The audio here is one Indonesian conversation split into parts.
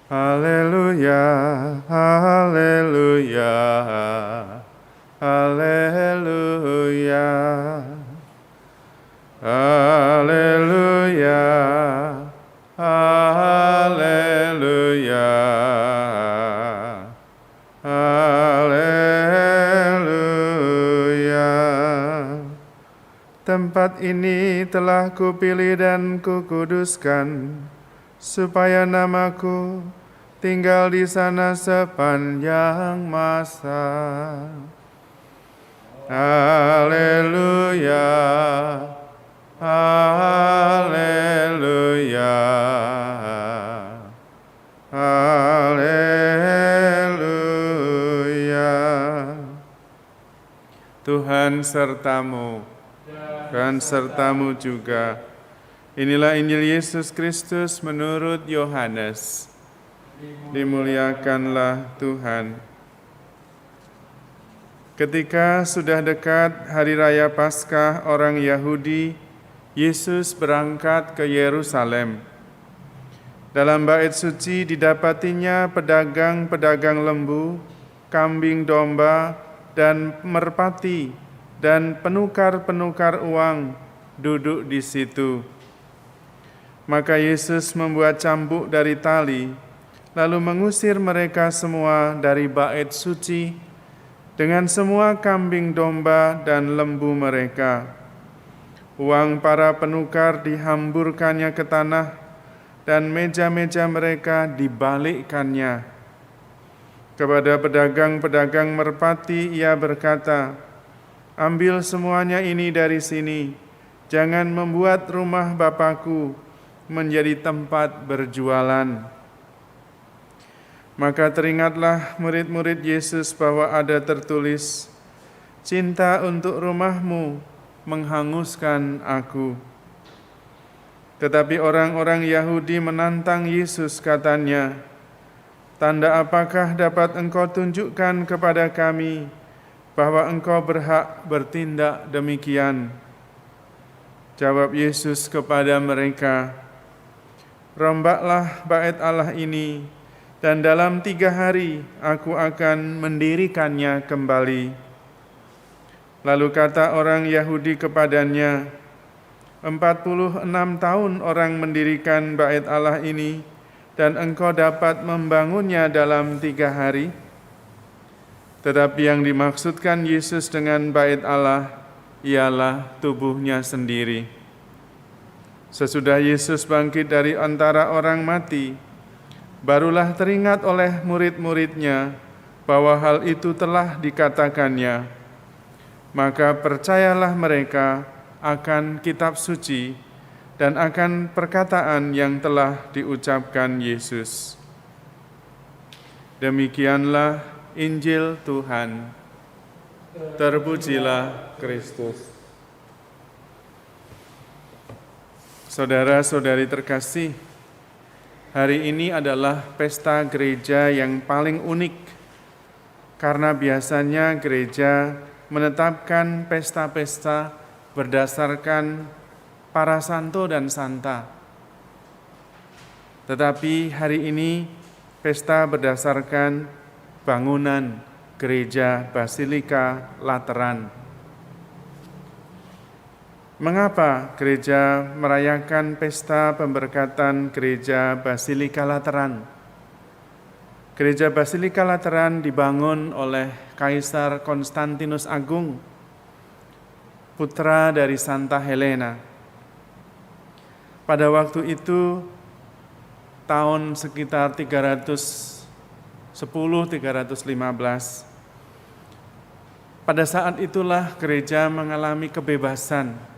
Haleluya, haleluya, haleluya, haleluya, haleluya, haleluya. Tempat ini telah kupilih dan kukuduskan, supaya namaku tinggal di sana sepanjang masa. Haleluya, haleluya, haleluya. Tuhan sertamu dan sertamu juga. Inilah Injil Yesus Kristus menurut Yohanes. Dimuliakanlah Tuhan. Ketika sudah dekat hari raya Paskah orang Yahudi, Yesus berangkat ke Yerusalem. Dalam bait suci didapatinya pedagang-pedagang lembu, kambing domba, dan merpati, dan penukar-penukar uang duduk di situ. Maka Yesus membuat cambuk dari tali, lalu mengusir mereka semua dari bait suci dengan semua kambing domba dan lembu mereka. Uang para penukar dihamburkannya ke tanah, dan meja-meja mereka dibalikkannya. Kepada pedagang-pedagang merpati ia berkata, "Ambil semuanya ini dari sini, jangan membuat rumah Bapakku menjadi tempat berjualan." Maka teringatlah murid-murid Yesus bahwa ada tertulis, "Cinta untuk rumahmu menghanguskan aku." Tetapi orang-orang Yahudi menantang Yesus, katanya, "Tanda apakah dapat engkau tunjukkan kepada kami bahwa engkau berhak bertindak demikian?" Jawab Yesus kepada mereka, "Rombaklah bait Allah ini, dan dalam 3 hari aku akan mendirikannya kembali." Lalu kata orang Yahudi kepadanya, 46 tahun orang mendirikan bait Allah ini, dan engkau dapat membangunnya dalam 3 hari? Tetapi yang dimaksudkan Yesus dengan bait Allah ialah tubuhnya sendiri. Sesudah Yesus bangkit dari antara orang mati, barulah teringat oleh murid-muridnya bahwa hal itu telah dikatakannya. Maka percayalah mereka akan kitab suci dan akan perkataan yang telah diucapkan Yesus. Demikianlah Injil Tuhan. Terpujilah Kristus. Saudara-saudari terkasih, hari ini adalah pesta gereja yang paling unik, karena biasanya gereja menetapkan pesta-pesta berdasarkan para santo dan santa. Tetapi hari ini pesta berdasarkan bangunan gereja Basilika Lateran. Mengapa gereja merayakan pesta pemberkatan gereja Basilika Lateran? Gereja Basilika Lateran dibangun oleh Kaisar Konstantinus Agung, putra dari Santa Helena. Pada waktu itu, tahun sekitar 310-315, pada saat itulah gereja mengalami kebebasan.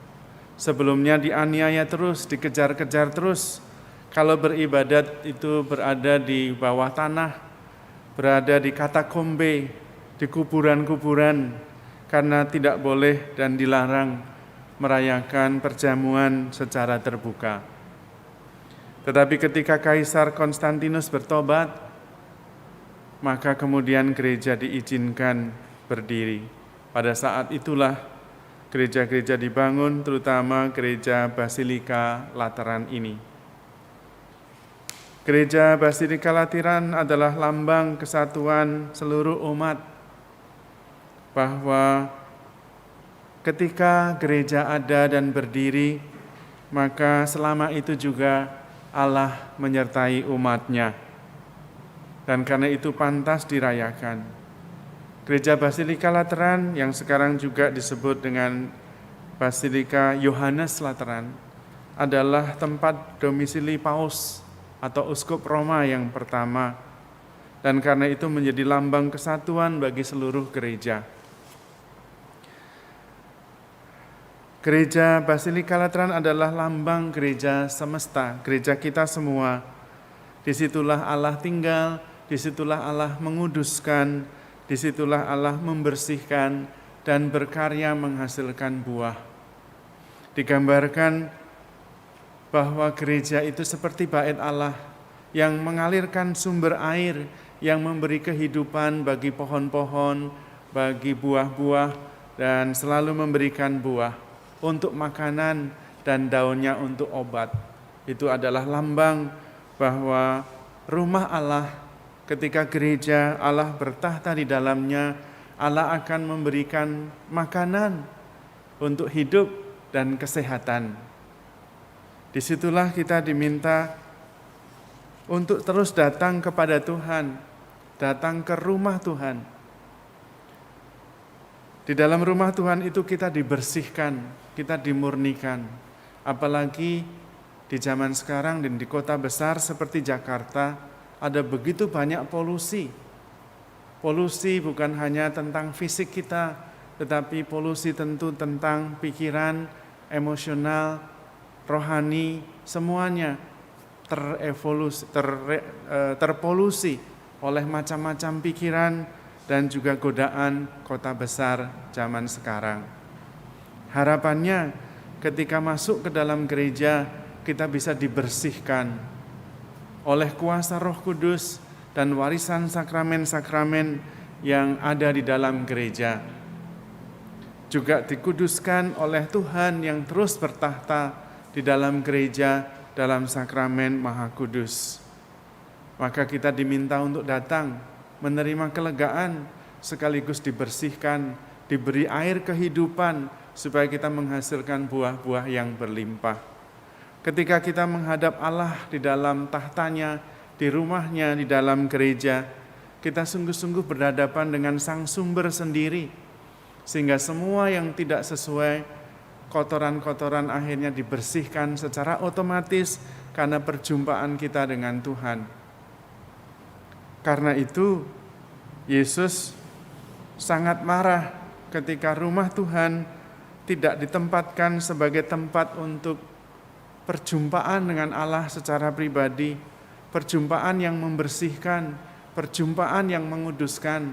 Sebelumnya dianiaya terus, dikejar-kejar terus. Kalau beribadat itu berada di bawah tanah, berada di katakombe, di kuburan-kuburan, karena tidak boleh dan dilarang merayakan perjamuan secara terbuka. Tetapi ketika Kaisar Konstantinus bertobat, maka kemudian gereja diizinkan berdiri. Pada saat itulah gereja-gereja dibangun, terutama gereja Basilika Lateran ini. Gereja Basilika Lateran adalah lambang kesatuan seluruh umat, bahwa ketika gereja ada dan berdiri, maka selama itu juga Allah menyertai umatnya. Dan karena itu pantas dirayakan. Gereja Basilika Lateran yang sekarang juga disebut dengan Basilika Yohanes Lateran adalah tempat domisili Paus atau Uskup Roma yang pertama, dan karena itu menjadi lambang kesatuan bagi seluruh gereja. Gereja Basilika Lateran adalah lambang gereja semesta, gereja kita semua. Disitulah Allah tinggal, disitulah Allah menguduskan, disitulah Allah membersihkan dan berkarya menghasilkan buah. Digambarkan bahwa gereja itu seperti bait Allah yang mengalirkan sumber air, yang memberi kehidupan bagi pohon-pohon, bagi buah-buah, dan selalu memberikan buah untuk makanan dan daunnya untuk obat. Itu adalah lambang bahwa rumah Allah, ketika gereja Allah bertahta di dalamnya, Allah akan memberikan makanan untuk hidup dan kesehatan. Disitulah kita diminta untuk terus datang kepada Tuhan, datang ke rumah Tuhan. Di dalam rumah Tuhan itu kita dibersihkan, kita dimurnikan. Apalagi di zaman sekarang dan di kota besar seperti Jakarta, ada begitu banyak polusi. Polusi bukan hanya tentang fisik kita, tetapi polusi tentu tentang pikiran, emosional, rohani, semuanya terpolusi oleh macam-macam pikiran dan juga godaan kota besar zaman sekarang. Harapannya ketika masuk ke dalam gereja, kita bisa dibersihkan oleh kuasa Roh Kudus dan warisan sakramen-sakramen yang ada di dalam gereja. Juga dikuduskan oleh Tuhan yang terus bertahta di dalam gereja, dalam sakramen Maha Kudus. Maka kita diminta untuk datang, menerima kelegaan, sekaligus dibersihkan, diberi air kehidupan, supaya kita menghasilkan buah-buah yang berlimpah. Ketika kita menghadap Allah di dalam tahtanya, di rumahnya, di dalam gereja, kita sungguh-sungguh berhadapan dengan Sang Sumber sendiri, sehingga semua yang tidak sesuai, kotoran-kotoran akhirnya dibersihkan secara otomatis karena perjumpaan kita dengan Tuhan. Karena itu, Yesus sangat marah ketika rumah Tuhan tidak ditempatkan sebagai tempat untuk perjumpaan dengan Allah secara pribadi, perjumpaan yang membersihkan, perjumpaan yang menguduskan,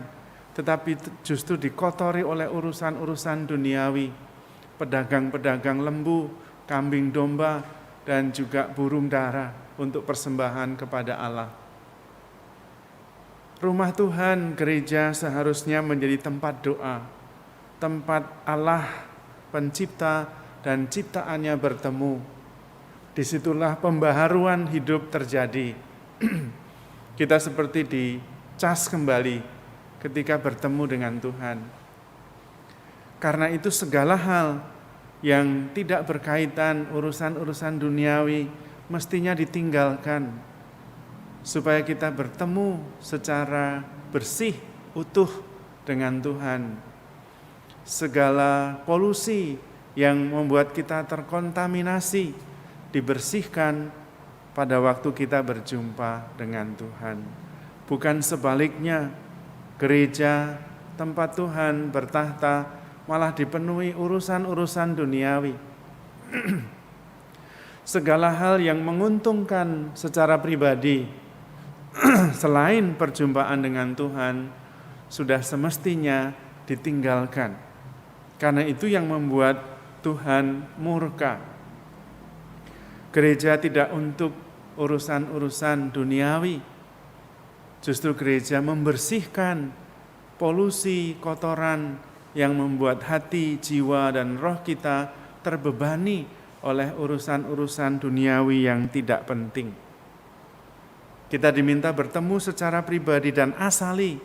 tetapi justru dikotori oleh urusan-urusan duniawi, pedagang-pedagang lembu, kambing domba, dan juga burung dara untuk persembahan kepada Allah. Rumah Tuhan, gereja seharusnya menjadi tempat doa, tempat Allah, pencipta dan ciptaannya bertemu. Disitulah pembaharuan hidup terjadi. Kita seperti dicas kembali ketika bertemu dengan Tuhan. Karena itu segala hal yang tidak berkaitan urusan-urusan duniawi mestinya ditinggalkan, supaya kita bertemu secara bersih, utuh dengan Tuhan. Segala polusi yang membuat kita terkontaminasi dibersihkan pada waktu kita berjumpa dengan Tuhan. Bukan sebaliknya, gereja, tempat Tuhan bertahta, malah dipenuhi urusan-urusan duniawi. Segala hal yang menguntungkan secara pribadi selain perjumpaan dengan Tuhan sudah semestinya ditinggalkan. Karena itu yang membuat Tuhan murka. Gereja tidak untuk urusan-urusan duniawi. Justru gereja membersihkan polusi, kotoran yang membuat hati, jiwa, dan roh kita terbebani oleh urusan-urusan duniawi yang tidak penting. Kita diminta bertemu secara pribadi dan asali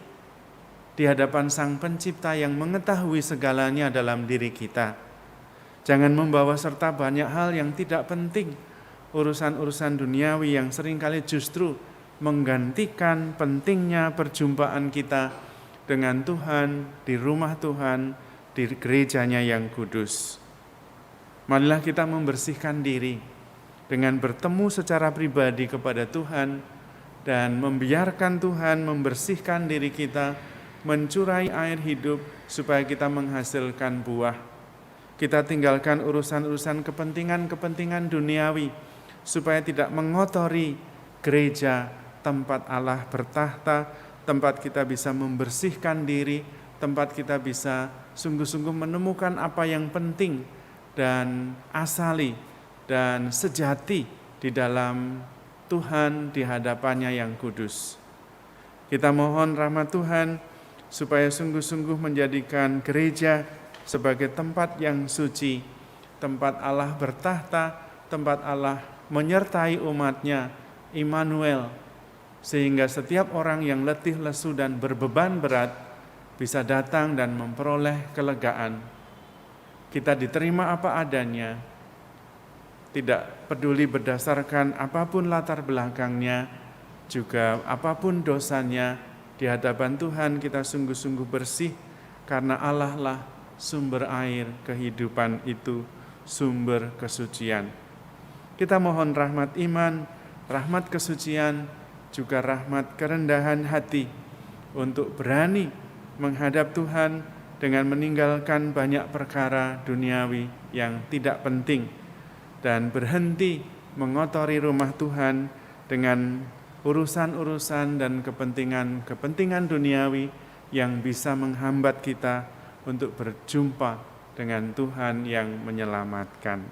di hadapan Sang Pencipta yang mengetahui segalanya dalam diri kita. Jangan membawa serta banyak hal yang tidak penting, urusan-urusan duniawi yang seringkali justru menggantikan pentingnya perjumpaan kita dengan Tuhan, di rumah Tuhan, di gerejanya yang kudus. Marilah kita membersihkan diri dengan bertemu secara pribadi kepada Tuhan dan membiarkan Tuhan membersihkan diri kita, mencurai air hidup supaya kita menghasilkan buah. Kita tinggalkan urusan-urusan kepentingan-kepentingan duniawi supaya tidak mengotori gereja, tempat Allah bertahta, tempat kita bisa membersihkan diri, tempat kita bisa sungguh-sungguh menemukan apa yang penting dan asali dan sejati di dalam Tuhan, di hadapannya yang kudus. Kita mohon rahmat Tuhan supaya sungguh-sungguh menjadikan gereja sebagai tempat yang suci, tempat Allah bertahta, tempat Allah menyertai umatnya, Immanuel, sehingga setiap orang yang letih, lesu, dan berbeban berat bisa datang dan memperoleh kelegaan. Kita diterima apa adanya, tidak peduli berdasarkan apapun latar belakangnya, juga apapun dosanya, di hadapan Tuhan kita sungguh-sungguh bersih, karena Allah lah sumber air kehidupan itu, sumber kesucian. Kita mohon rahmat iman, rahmat kesucian, juga rahmat kerendahan hati untuk berani menghadap Tuhan dengan meninggalkan banyak perkara duniawi yang tidak penting dan berhenti mengotori rumah Tuhan dengan urusan-urusan dan kepentingan duniawi yang bisa menghambat kita untuk berjumpa dengan Tuhan yang menyelamatkan.